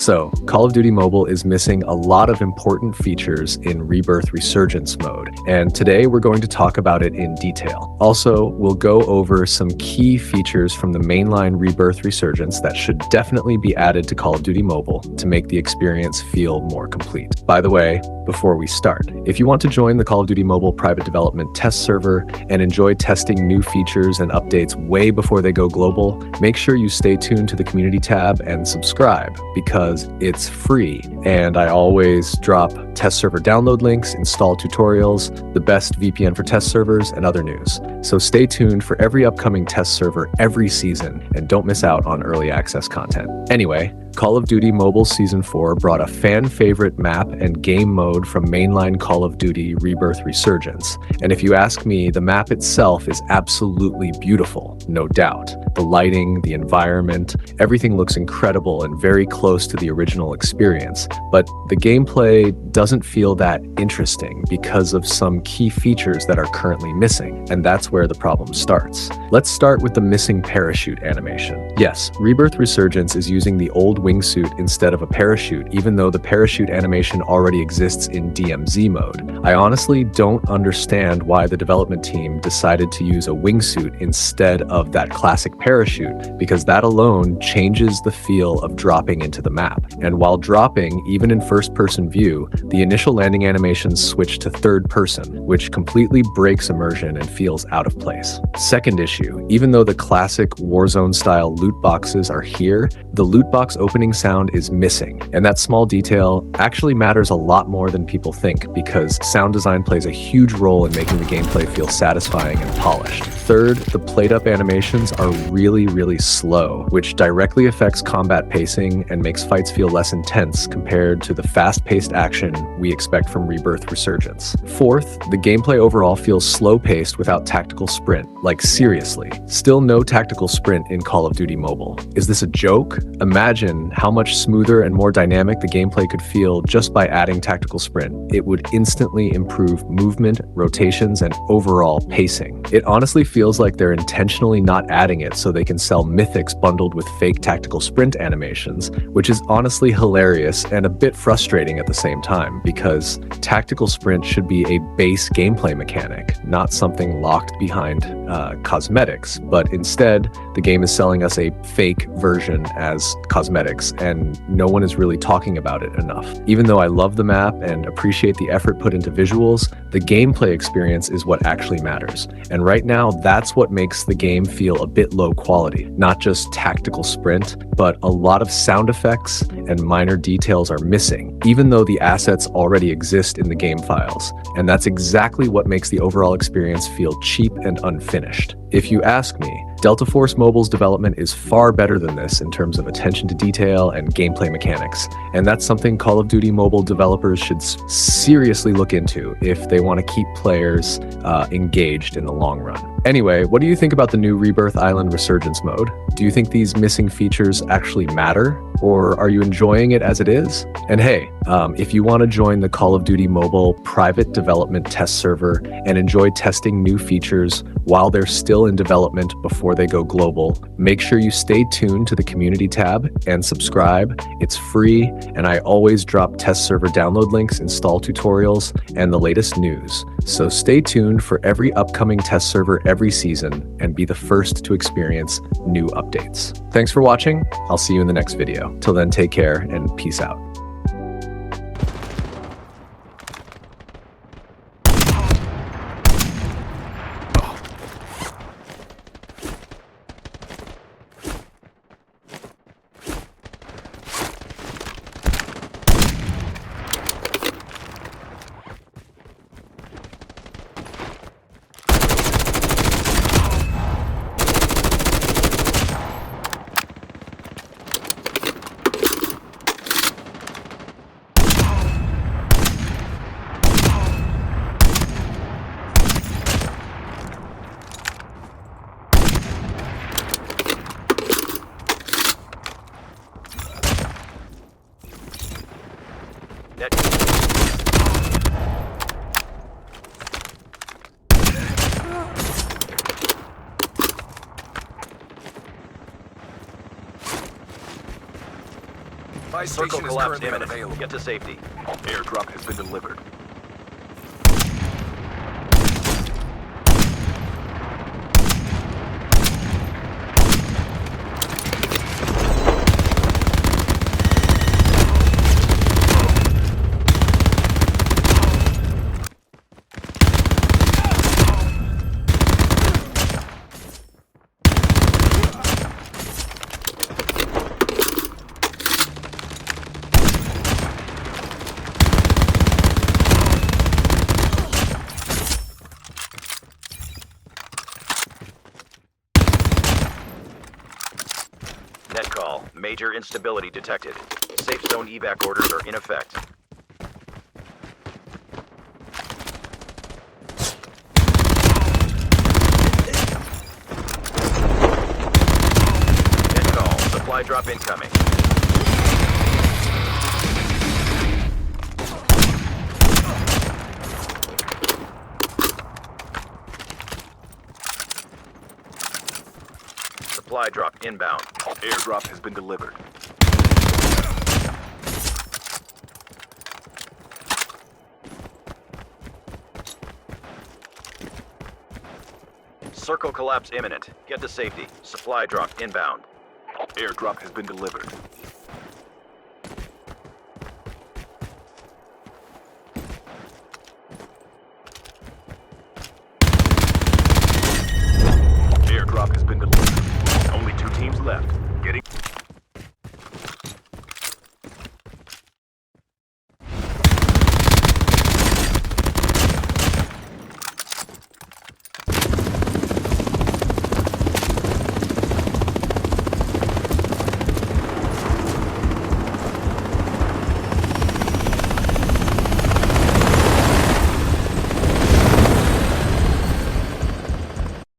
So, Call of Duty Mobile is missing a lot of important features in Rebirth Resurgence mode, and today we're going to talk about it in detail. Also, we'll go over some key features from the mainline Rebirth Resurgence that should definitely be added to Call of Duty Mobile to make the experience feel more complete. By the way, before we start, if you want to join the Call of Duty Mobile private development test server and enjoy testing new features and updates way before they go global, make sure you stay tuned to the community tab and subscribe because it's free. And I always drop test server download links, install tutorials, the best VPN for test servers, and other news. So stay tuned for every upcoming test server every season and don't miss out on early access content. Anyway, Call of Duty Mobile Season 4 brought a fan-favorite map and game mode from mainline Call of Duty Rebirth Resurgence. And if you ask me, the map itself is absolutely beautiful, no doubt. The lighting, the environment, everything looks incredible and very close to the original experience. But the gameplay doesn't feel that interesting because of some key features that are currently missing, and that's where the problem starts. Let's start with the missing parachute animation. Yes, Rebirth Resurgence is using the old wingsuit instead of a parachute, even though the parachute animation already exists in DMZ mode. I honestly don't understand why the development team decided to use a wingsuit instead of that classic parachute, because that alone changes the feel of dropping into the map. And while dropping, even in first-person view, the initial landing animations switch to third person, which completely breaks immersion and feels out of place. Second issue, even though the classic Warzone-style loot boxes are here, the loot box opening sound is missing, and that small detail actually matters a lot more than people think because sound design plays a huge role in making the gameplay feel satisfying and polished. Third, the plate-up animations are really slow, which directly affects combat pacing and makes fights feel less intense compared to the fast-paced action we expect from Rebirth Resurgence. Fourth, the gameplay overall feels slow-paced without tactical sprint. Like seriously, still no tactical sprint in Call of Duty Mobile. Is this a joke? Imagine how much smoother and more dynamic the gameplay could feel just by adding tactical sprint. It would instantly improve movement, rotations, and overall pacing. It honestly feels like they're intentionally not adding it so they can sell mythics bundled with fake tactical sprint animations, which is honestly hilarious and a bit frustrating at the same time because tactical sprint should be a base gameplay mechanic, not something locked behind cosmetics, but instead the game is selling us a fake version as cosmetics and no one is really talking about it enough. Even though I love the map and appreciate the effort put into visuals, the gameplay experience is what actually matters. And right now, that's what makes the game feel a bit low quality. Not just tactical sprint, but a lot of sound effects and minor details are missing, even though the assets already exist in the game files. And that's exactly what makes the overall experience feel cheap and unfinished. If you ask me, Delta Force Mobile's development is far better than this in terms of attention to detail and gameplay mechanics, and that's something Call of Duty Mobile developers should seriously look into if they want to keep players engaged in the long run. Anyway, what do you think about the new Rebirth Island Resurgence mode? Do you think these missing features actually matter, or are you enjoying it as it is? And hey, if you want to join the Call of Duty Mobile private development test server and enjoy testing new features while they're still in development before they go global, make sure you stay tuned to the community tab and subscribe. It's free, and I always drop test server download links, install tutorials, and the latest news. So stay tuned for every upcoming test server every season and be the first to experience new updates. Thanks for watching. I'll see you in the next video. Till then, take care and peace out. Buy Circle station is collapse currently imminent. unavailable. Get to safety. Airdrop has been delivered. Net call. Major instability detected. Safe zone evac orders are in effect. Net call. Supply drop incoming. Supply drop inbound. Airdrop has been delivered. Circle collapse imminent. Get to safety. Supply drop inbound. Airdrop has been delivered.